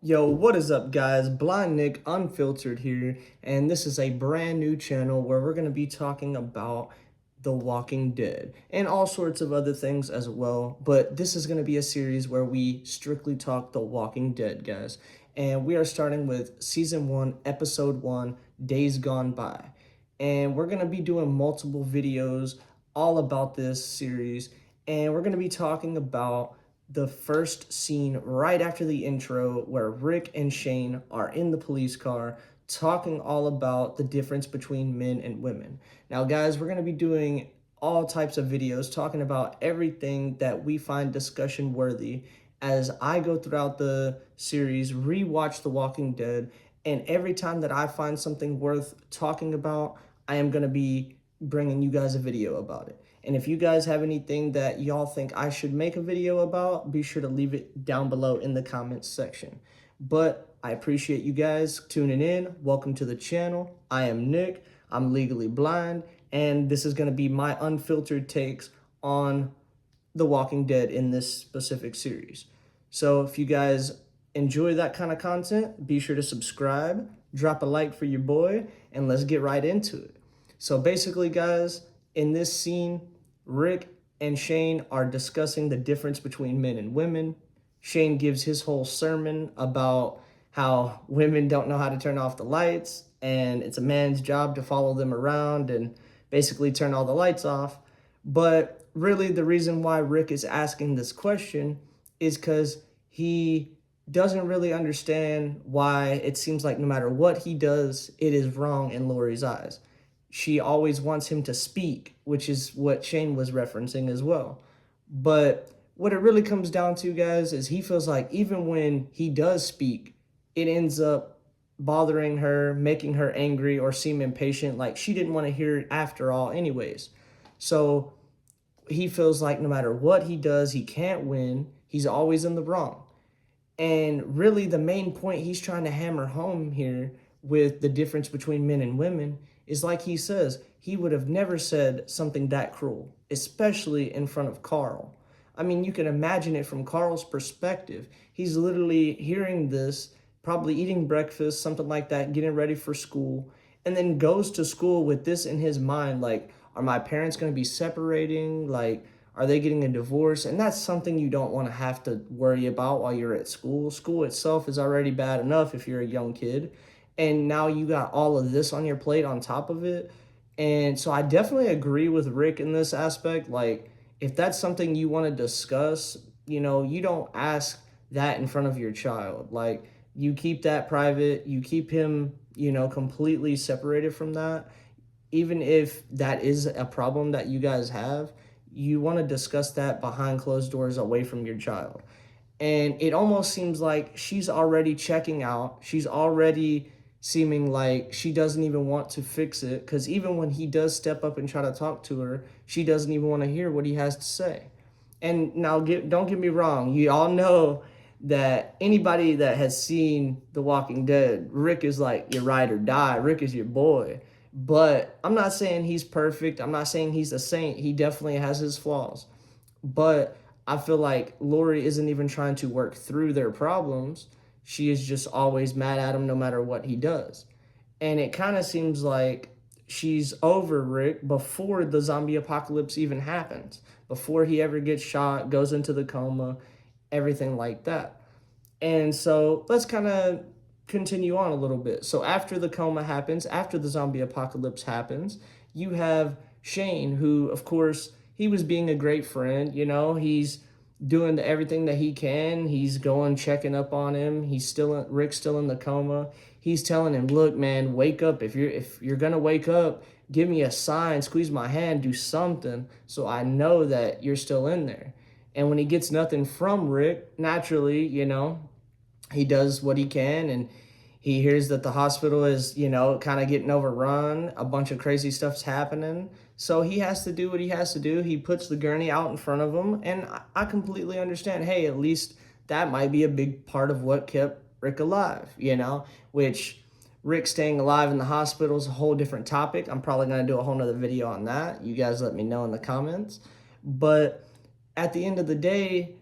Yo, what is up, guys? Blind Nick Unfiltered here, and this is a brand new channel where we're going to be talking about The Walking Dead and all sorts of other things as well. But this is going to be a series where we strictly talk The Walking Dead, guys. And we are starting with Season 1, Episode 1, Days Gone By. And we're going to be doing multiple videos all about this series, and we're going to be talking about the first scene right after the intro where Rick and Shane are in the police car talking all about the difference between men and women. Now, guys, we're going to be doing all types of videos talking about everything that we find discussion worthy as I go throughout the series, rewatch The Walking Dead, and every time that I find something worth talking about, I am going to be bringing you guys a video about it. And if you guys have anything that y'all think I should make a video about, be sure to leave it down below in the comments section. But I appreciate you guys tuning in. Welcome to the channel. I am Nick. I'm legally blind, and this is going to be my unfiltered takes on The Walking Dead in this specific series. So if you guys enjoy that kind of content, be sure to subscribe, drop a like for your boy, and let's get right into it. So basically, guys, in this scene, Rick and Shane are discussing the difference between men and women. Shane gives his whole sermon about how women don't know how to turn off the lights, and it's a man's job to follow them around and basically turn all the lights off. But really, the reason why Rick is asking this question is because he doesn't really understand why it seems like no matter what he does, it is wrong in Lori's eyes. She always wants him to speak, which is what Shane was referencing as well. But what it really comes down to, guys, is he feels like even when he does speak, it ends up bothering her, making her angry or seem impatient, like she didn't want to hear it after all anyways. So he feels like no matter what he does, he can't win. He's always in the wrong. And really the main point he's trying to hammer home here with the difference between men and women is, like he says, he would have never said something that cruel, especially in front of Carl. I mean, you can imagine it from Carl's perspective. He's literally hearing this, probably eating breakfast, something like that, getting ready for school, and then goes to school with this in his mind, like, are my parents going to be separating? Like, are they getting a divorce? And that's something you don't want to have to worry about while you're at school. School itself is already bad enough if you're a young kid, and now you got all of this on your plate on top of it. And so I definitely agree with Rick in this aspect. Like, if that's something you want to discuss, you don't ask that in front of your child. Like, you keep that private, you keep him, completely separated from that. Even if that is a problem that you guys have, you want to discuss that behind closed doors away from your child. And it almost seems like she's already checking out. She's already seeming like she doesn't even want to fix it, because even when he does step up and try to talk to her, she doesn't even want to hear what he has to say. And now, don't get me wrong, you all know that anybody that has seen The Walking Dead, Rick is like your ride or die. Rick is your boy. But I'm not saying he's perfect. I'm not saying he's a saint. He definitely has his flaws. But I feel like Lori isn't even trying to work through their problems. She is just always mad at him no matter what he does. And it kind of seems like she's over Rick before the zombie apocalypse even happens, before he ever gets shot, goes into the coma, everything like that. And so let's kind of continue on a little bit. So after the coma happens, after the zombie apocalypse happens, you have Shane, who, of course, he was being a great friend. He's doing everything that he can. He's going, checking up on him. Rick's still in the coma. He's telling him, look, man, wake up. If you're gonna wake up, give me a sign, squeeze my hand, do something so I know that you're still in there. And when he gets nothing from Rick, naturally, he does what he can, and he hears that the hospital is, kind of getting overrun. A bunch of crazy stuff's happening. So he has to do what he has to do. He puts the gurney out in front of him, and I completely understand. Hey, at least that might be a big part of what kept Rick alive, which Rick staying alive in the hospital is a whole different topic. I'm probably going to do a whole nother video on that. You guys let me know in the comments. But at the end of the day,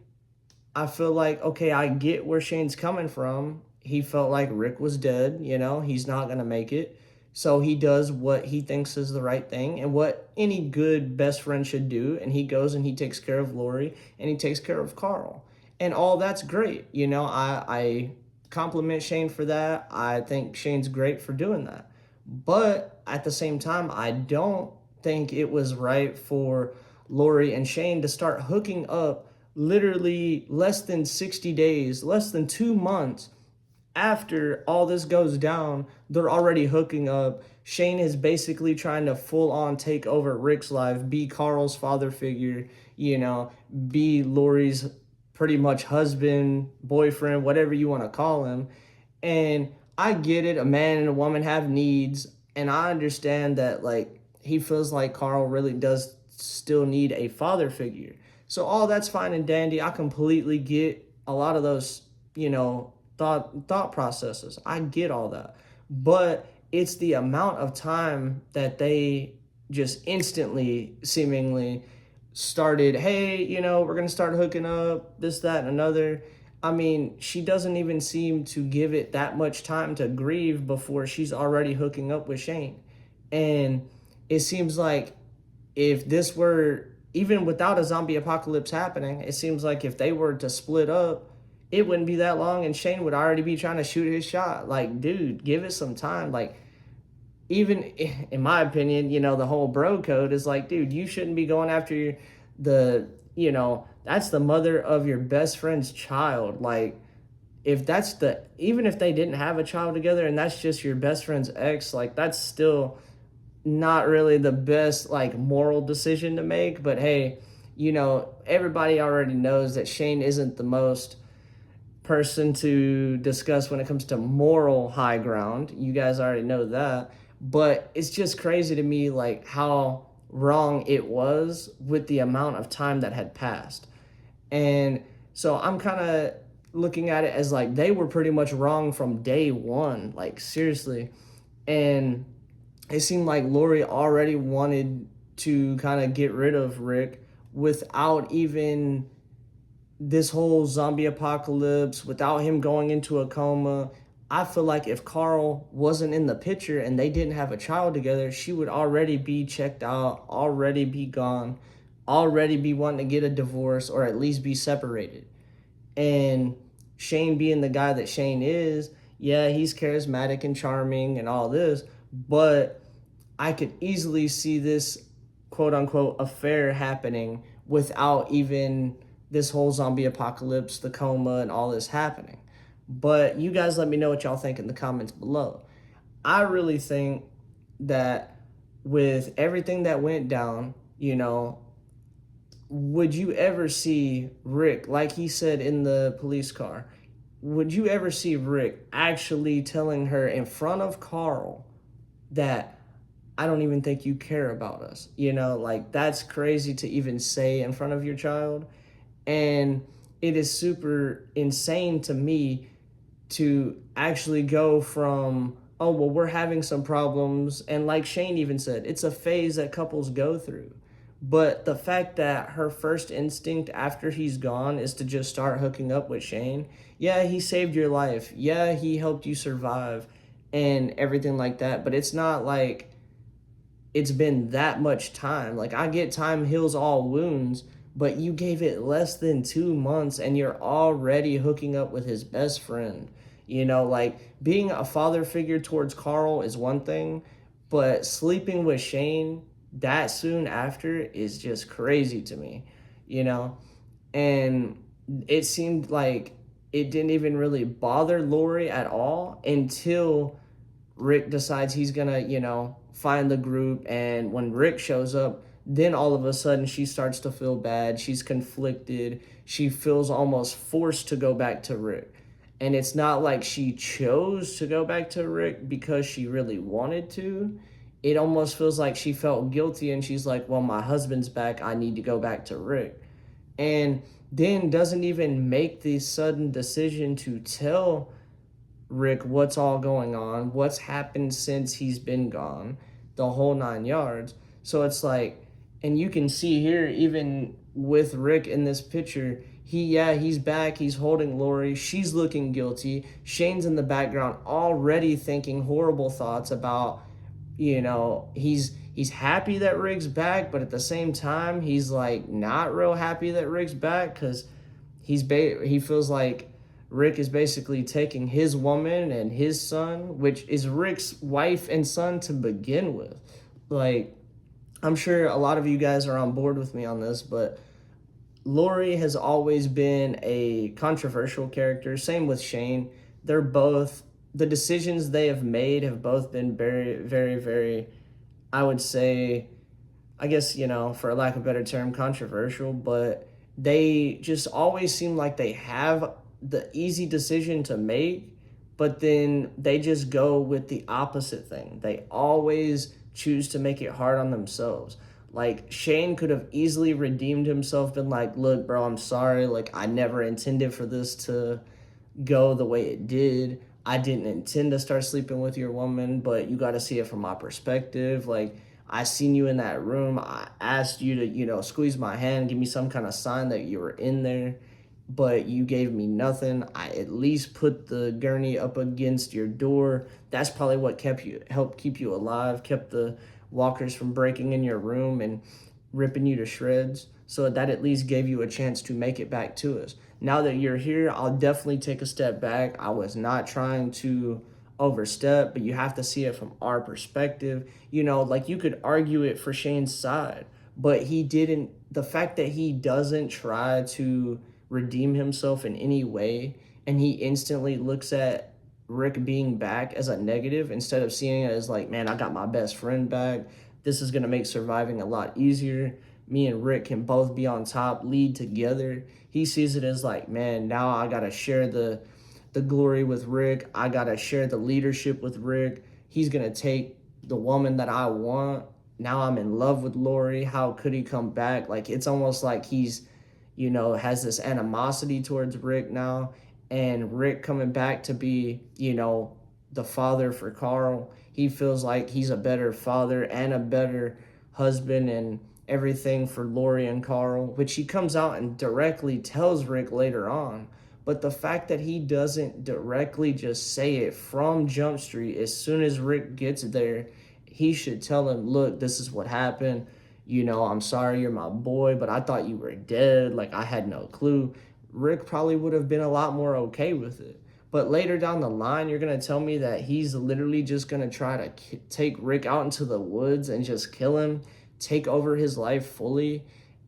I feel like, okay, I get where Shane's coming from. he felt like Rick was dead, he's not going to make it. So he does what he thinks is the right thing and what any good best friend should do. And he goes and he takes care of Lori and he takes care of Carl. And all that's great. I compliment Shane for that. I think Shane's great for doing that. But at the same time, I don't think it was right for Lori and Shane to start hooking up literally less than 60 days, less than 2 months after all this goes down. They're already hooking up. Shane is basically trying to full on take over Rick's life, be Carl's father figure, be Lori's pretty much husband, boyfriend, whatever you want to call him. And I get it, a man and a woman have needs, and I understand that like he feels like Carl really does still need a father figure. So all that's fine and dandy. I completely get a lot of those, thought processes. I get all that. But it's the amount of time that they just instantly seemingly started, hey, we're going to start hooking up, this, that, and another. I mean, she doesn't even seem to give it that much time to grieve before she's already hooking up with Shane. And it seems like if this were, even without a zombie apocalypse happening, it seems like if they were to split up, it wouldn't be that long and Shane would already be trying to shoot his shot. Like, dude, give it some time. Like, even in my opinion, the whole bro code is like, dude, you shouldn't be going after that's the mother of your best friend's child. Like, even if they didn't have a child together and that's just your best friend's ex, like, that's still not really the best, like, moral decision to make. But hey, everybody already knows that Shane isn't the most person to discuss when it comes to moral high ground. You guys already know that. But it's just crazy to me, like, how wrong it was with the amount of time that had passed. And so I'm kind of looking at it as like they were pretty much wrong from day one, like, seriously. And it seemed like Lori already wanted to kind of get rid of Rick without even this whole zombie apocalypse, without him going into a coma. I feel like if Carl wasn't in the picture and they didn't have a child together, she would already be checked out, already be gone, already be wanting to get a divorce or at least be separated. And Shane being the guy that Shane is, yeah, he's charismatic and charming and all this, but I could easily see this quote unquote affair happening without even this whole zombie apocalypse, the coma, and all this happening. But you guys let me know what y'all think in the comments below. I really think that with everything that went down, would you ever see Rick, like he said in the police car, would you ever see Rick actually telling her in front of Carl that I don't even think you care about us? Like, that's crazy to even say in front of your child. And it is super insane to me to actually go from, oh, well, we're having some problems. And like Shane even said, it's a phase that couples go through. But the fact that her first instinct after he's gone is to just start hooking up with Shane. Yeah, he saved your life. Yeah, he helped you survive and everything like that. But it's not like it's been that much time. Like, I get time heals all wounds, but you gave it less than 2 months and you're already hooking up with his best friend. Like, being a father figure towards Carl is one thing, but sleeping with Shane that soon after is just crazy to me, And it seemed like it didn't even really bother Lori at all until Rick decides he's gonna, find the group. And when Rick shows up, then all of a sudden she starts to feel bad. She's conflicted. She feels almost forced to go back to Rick. And it's not like she chose to go back to Rick because she really wanted to. It almost feels like she felt guilty and she's like, well, my husband's back, I need to go back to Rick. And then doesn't even make the sudden decision to tell Rick what's all going on, what's happened since he's been gone, the whole 9 yards. So it's like, and you can see here, even with Rick in this picture, He's back, he's holding Lori, she's looking guilty. Shane's in the background already thinking horrible thoughts about, he's happy that Rick's back, but at the same time, he's like not real happy that Rick's back because he feels like Rick is basically taking his woman and his son, which is Rick's wife and son to begin with. Like, I'm sure a lot of you guys are on board with me on this, but Lori has always been a controversial character. Same with Shane. They're both, the decisions they have both been very, very, very, I would say, I guess, for lack of a better term, controversial, but they just always seem like they have the easy decision to make, but then they just go with the opposite thing. They always choose to make it hard on themselves. Like, Shane could have easily redeemed himself, been like, look, bro, I'm sorry. Like, I never intended for this to go the way it did. I didn't intend to start sleeping with your woman, but you got to see it from my perspective. Like, I seen you in that room. I asked you to, squeeze my hand, give me some kind of sign that you were in there, but you gave me nothing. I at least put the gurney up against your door. That's probably what helped keep you alive, kept the walkers from breaking in your room and ripping you to shreds. So that at least gave you a chance to make it back to us. Now that you're here, I'll definitely take a step back. I was not trying to overstep, but you have to see it from our perspective. Like, you could argue it for Shane's side, but he didn't. The fact that he doesn't try to redeem himself in any way, and he instantly looks at Rick being back as a negative instead of seeing it as like, man, I got my best friend back. This is going to make surviving a lot easier. Me and Rick can both be on top, lead together. He sees it as like, man, now I got to share the glory with Rick. I got to share the leadership with Rick. He's going to take the woman that I want. Now I'm in love with Lori. How could he come back? Like, it's almost like he's, has this animosity towards Rick now. And Rick coming back to be, the father for Carl. He feels like he's a better father and a better husband and everything for Lori and Carl, which he comes out and directly tells Rick later on. But the fact that he doesn't directly just say it from Jump Street, as soon as Rick gets there, he should tell him, look, this is what happened. I'm sorry, you're my boy, but I thought you were dead. Like, I had no clue. Rick probably would have been a lot more okay with it. But later down the line, you're going to tell me that he's literally just going to try to take Rick out into the woods and just kill him, take over his life fully.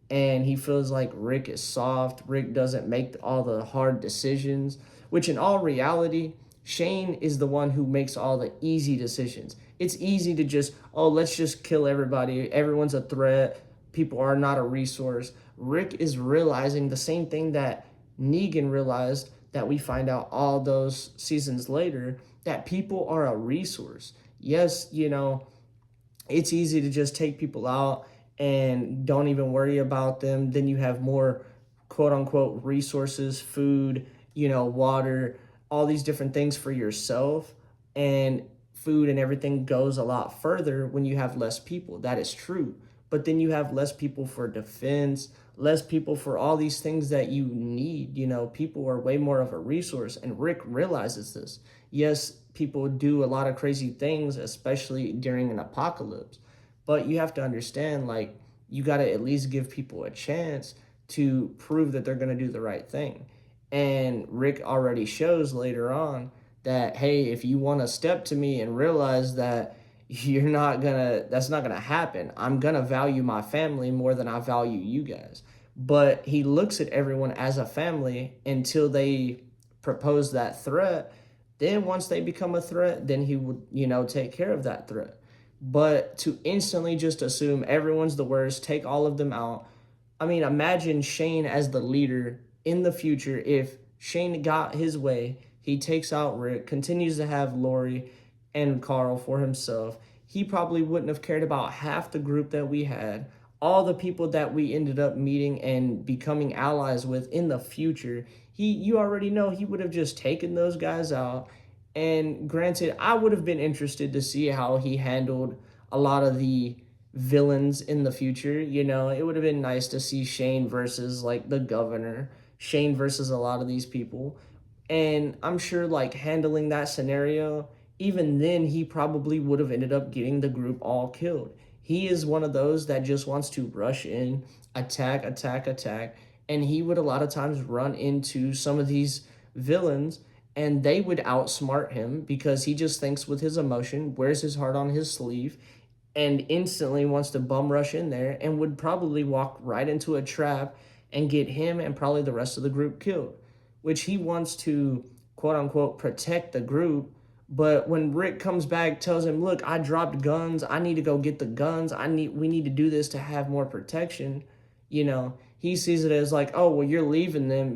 And he feels like Rick is soft. Rick doesn't make all the hard decisions, which in all reality, Shane is the one who makes all the easy decisions. It's easy to just, oh, let's just kill everybody. Everyone's a threat. People are not a resource. Rick is realizing the same thing that Negan realized, that we find out all those seasons later, that people are a resource. Yes, it's easy to just take people out and don't even worry about them. Then you have more quote unquote resources, food, water, all these different things for yourself. And food and everything goes a lot further when you have less people. That is true. But then you have less people for defense, less people for all these things that you need. People are way more of a resource. And Rick realizes this. Yes, people do a lot of crazy things, especially during an apocalypse. But you have to understand, like, you got to at least give people a chance to prove that they're going to do the right thing. And Rick already shows later on that, hey, if you want to step to me and realize that that's not gonna happen. I'm gonna value my family more than I value you guys. But he looks at everyone as a family until they propose that threat. Then once they become a threat, then he would, take care of that threat. But to instantly just assume everyone's the worst, take all of them out. I mean, imagine Shane as the leader in the future. If Shane got his way, he takes out Rick, continues to have Lori and Carl for himself. He probably wouldn't have cared about half the group that we had, all the people that we ended up meeting and becoming allies with in the future. You already know he would have just taken those guys out. And granted, I would have been interested to see how he handled a lot of the villains in the future. It would have been nice to see Shane versus like the governor. Shane versus a lot of these people. And I'm sure like handling that scenario, even then he probably would have ended up getting the group all killed. He is one of those that just wants to rush in, attack, attack, attack, and he would a lot of times run into some of these villains and they would outsmart him because he just thinks with his emotion, wears his heart on his sleeve, and instantly wants to bum rush in there and would probably walk right into a trap and get him and probably the rest of the group killed, which he wants to quote unquote protect the group. But when Rick comes back, tells him, "Look, I dropped guns. I need to go get the guns. We need to do this to have more protection." He sees it as like, "Oh, well, you're leaving them.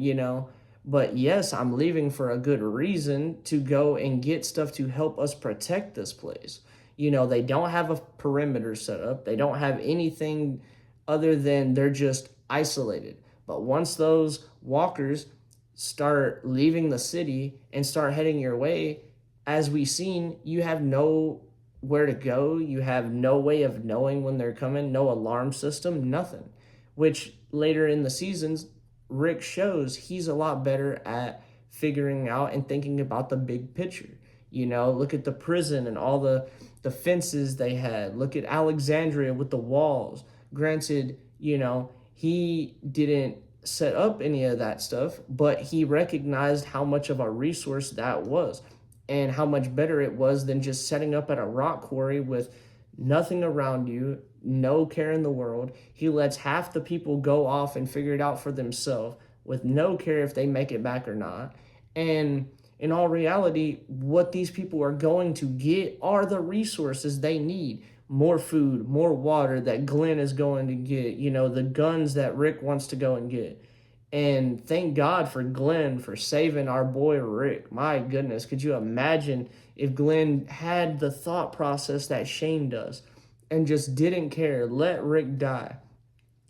But yes, I'm leaving for a good reason to go and get stuff to help us protect this place." They don't have a perimeter set up. They don't have anything other than they're just isolated. But once those walkers start leaving the city and start heading your way, as we've seen, you have nowhere to go. You have no way of knowing when they're coming, no alarm system, nothing. Which later in the seasons, Rick shows he's a lot better at figuring out and thinking about the big picture. Look at the prison and all the fences they had. Look at Alexandria with the walls. Granted, he didn't set up any of that stuff, but he recognized how much of a resource that was and how much better it was than just setting up at a rock quarry with nothing around you, no care in the world. He lets half the people go off and figure it out for themselves with no care if they make it back or not. And in all reality, what these people are going to get are the resources they need. More food, more water that Glenn is going to get, the guns that Rick wants to go and get. And thank God for Glenn for saving our boy Rick. My goodness, could you imagine if Glenn had the thought process that Shane does and just didn't care, let Rick die?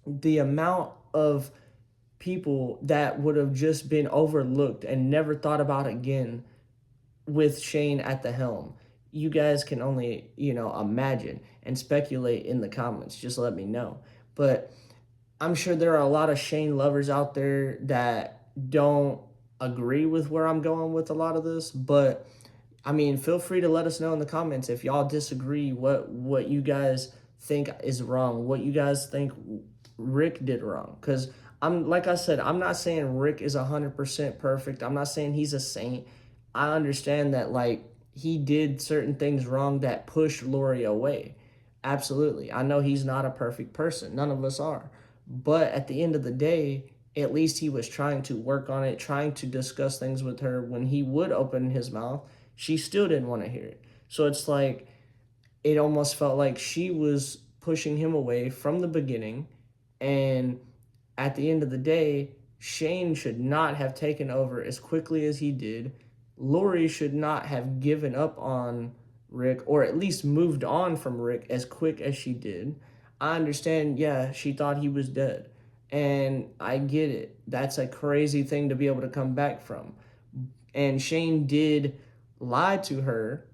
The amount of people that would have just been overlooked and never thought about again with Shane at the helm. You guys can only, imagine and speculate in the comments. Just let me know. But I'm sure there are a lot of Shane lovers out there that don't agree with where I'm going with a lot of this. But I mean, feel free to let us know in the comments if y'all disagree, what you guys think is wrong, what you guys think Rick did wrong. Because like I said, I'm not saying Rick is 100% perfect. I'm not saying he's a saint. I understand that like he did certain things wrong that pushed Lori away. Absolutely. I know he's not a perfect person. None of us are. But at the end of the day, at least he was trying to work on it, trying to discuss things with her. When he would open his mouth, she still didn't want to hear it. So it's like, it almost felt like she was pushing him away from the beginning. And at the end of the day, Shane should not have taken over as quickly as he did. Lori should not have given up on Rick, or at least moved on from Rick as quick as she did. I understand, yeah, she thought he was dead. And I get it. That's a crazy thing to be able to come back from. And Shane did lie to her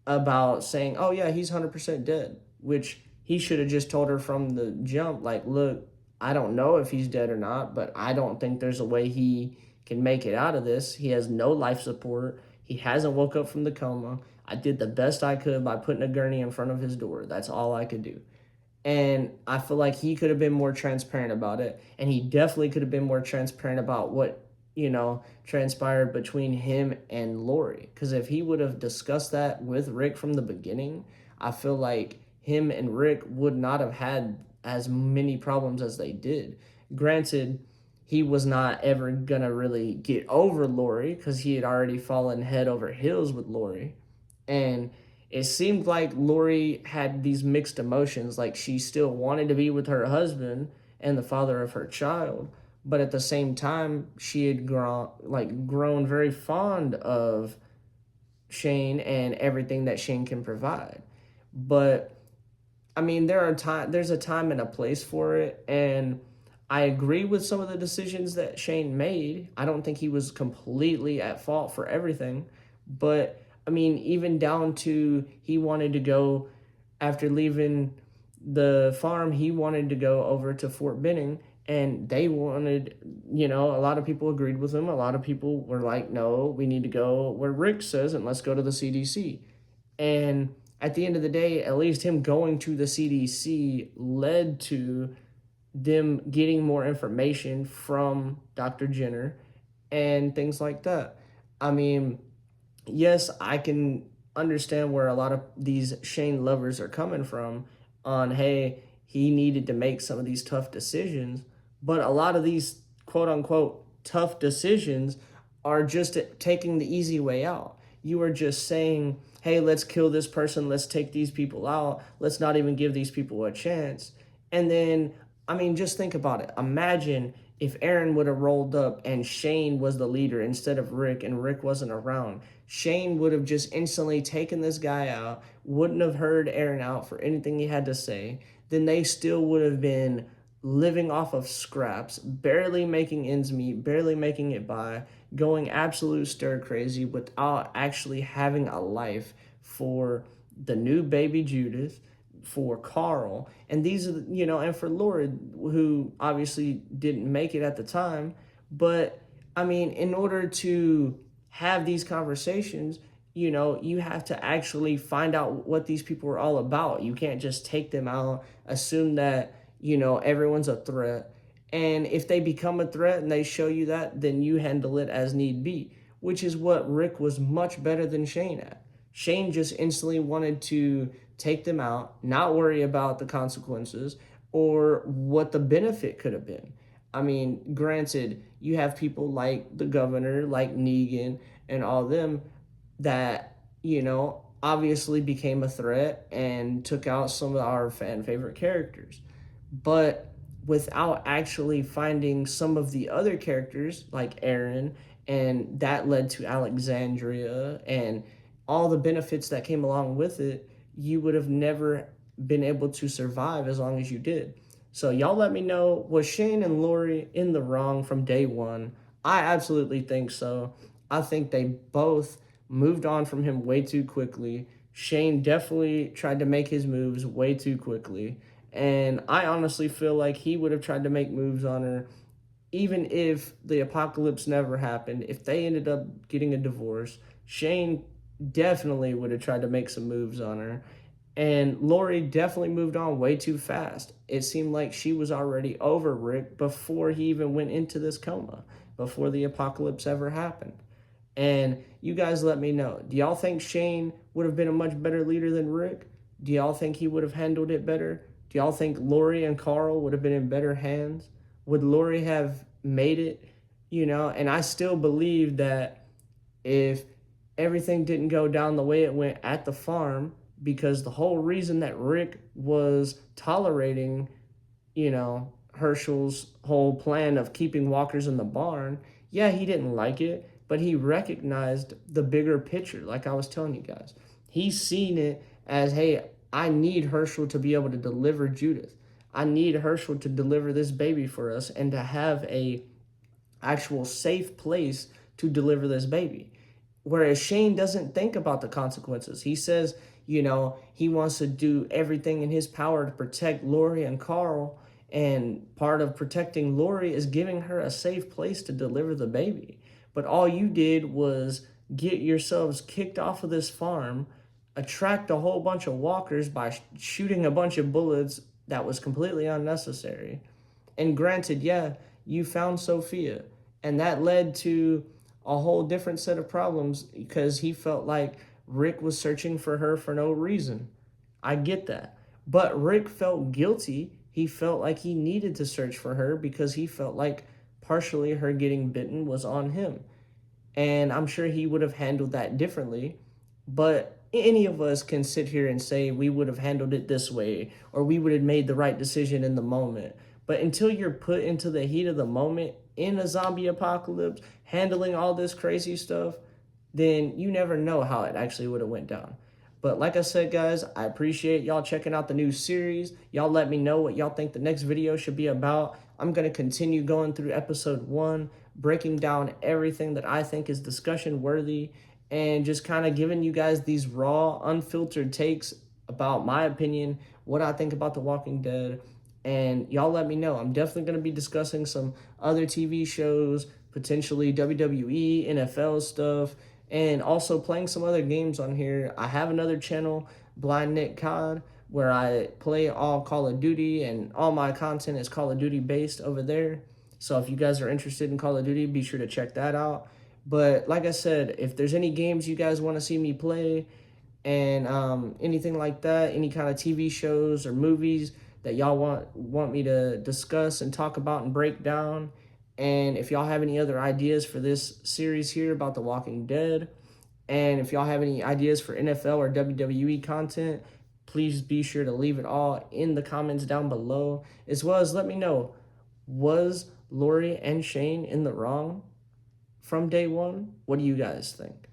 about saying, "Oh, yeah, he's 100% dead," which he should have just told her from the jump, like, "Look, I don't know if he's dead or not, but I don't think there's a way he can make it out of this. He has no life support. He hasn't woke up from the coma. I did the best I could by putting a gurney in front of his door. That's all I could do." And I feel like he could have been more transparent about it. And he definitely could have been more transparent about what, transpired between him and Lori. Because if he would have discussed that with Rick from the beginning, I feel like him and Rick would not have had as many problems as they did. Granted, he was not ever going to really get over Lori because he had already fallen head over heels with Lori. And it seemed like Lori had these mixed emotions, like she still wanted to be with her husband and the father of her child, but at the same time, she had grown very fond of Shane and everything that Shane can provide. But I mean, there's a time and a place for it, and I agree with some of the decisions that Shane made. I don't think he was completely at fault for everything, but I mean, even down to he wanted to go, after leaving the farm, he wanted to go over to Fort Benning And they wanted, a lot of people agreed with him. A lot of people were like, no, we need to go where Rick says, and let's go to the CDC. And at the end of the day, at least him going to the CDC led to them getting more information from Dr. Jenner and things like that. I mean, yes, I can understand where a lot of these Shane lovers are coming from on, hey, he needed to make some of these tough decisions, but a lot of these quote unquote tough decisions are just taking the easy way out. You are just saying, hey, let's kill this person, let's take these people out, let's not even give these people a chance. And then, I mean, just think about it. Imagine if Aaron would have rolled up and Shane was the leader instead of Rick, and Rick wasn't around. Shane would have just instantly taken this guy out, wouldn't have heard Aaron out for anything he had to say. Then they still would have been living off of scraps, barely making ends meet, barely making it by, going absolute stir crazy without actually having a life for the new baby Judith, for Carl, and these are, and for Laura, who obviously didn't make it at the time. But I mean, in order to have these conversations, you have to actually find out what these people are all about. You can't just take them out, assume that, everyone's a threat. And if they become a threat and they show you that, then you handle it as need be, which is what Rick was much better than Shane at. Shane just instantly wanted to take them out, not worry about the consequences or what the benefit could have been. I mean, granted, you have people like the governor, like Negan, and all them that, obviously became a threat and took out some of our fan favorite characters. But without actually finding some of the other characters like Aaron, and that led to Alexandria and all the benefits that came along with it, you would have never been able to survive as long as you did. So y'all let me know, was Shane and Lori in the wrong from day one? I absolutely think so. I think they both moved on from him way too quickly. Shane definitely tried to make his moves way too quickly. And I honestly feel like he would have tried to make moves on her even if the apocalypse never happened. If they ended up getting a divorce, Shane definitely would have tried to make some moves on her. And Lori definitely moved on way too fast. It seemed like she was already over Rick before he even went into this coma, before the apocalypse ever happened. And you guys let me know. Do y'all think Shane would have been a much better leader than Rick? Do y'all think he would have handled it better? Do y'all think Lori and Carl would have been in better hands? Would Lori have made it? And I still believe that if everything didn't go down the way it went at the farm, because the whole reason that Rick was tolerating, Herschel's whole plan of keeping walkers in the barn, yeah, he didn't like it, but he recognized the bigger picture, like I was telling you guys. He's seen it as, hey, I need Herschel to be able to deliver Judith. I need Herschel to deliver this baby for us and to have a actual safe place to deliver this baby. Whereas Shane doesn't think about the consequences. He says, he wants to do everything in his power to protect Lori and Carl. And part of protecting Lori is giving her a safe place to deliver the baby. But all you did was get yourselves kicked off of this farm, attract a whole bunch of walkers by shooting a bunch of bullets that was completely unnecessary. And granted, yeah, you found Sophia. And that led to a whole different set of problems because he felt like Rick was searching for her for no reason. I get that. But Rick felt guilty. He felt like he needed to search for her because he felt like partially her getting bitten was on him. And I'm sure he would have handled that differently. But any of us can sit here and say we would have handled it this way or we would have made the right decision in the moment. But until you're put into the heat of the moment in a zombie apocalypse, handling all this crazy stuff, then you never know how it actually would have went down. But like I said, guys, I appreciate y'all checking out the new series. Y'all let me know what y'all think the next video should be about. I'm going to continue going through episode 1, breaking down everything that I think is discussion worthy and just kind of giving you guys these raw, unfiltered takes about my opinion, what I think about The Walking Dead, and y'all let me know. I'm definitely going to be discussing some other TV shows, potentially WWE, NFL stuff, and also playing some other games on here. I have another channel, Blind Nick COD, where I play all Call of Duty, and all my content is Call of Duty based over there. So if you guys are interested in Call of Duty, be sure to check that out. But like I said, if there's any games you guys want to see me play, and anything like that, any kind of TV shows or movies that y'all want me to discuss and talk about and break down. And if y'all have any other ideas for this series here about The Walking Dead, and if y'all have any ideas for NFL or WWE content, please be sure to leave it all in the comments down below, as well as let me know, was Lori and Shane in the wrong from day one? What do you guys think?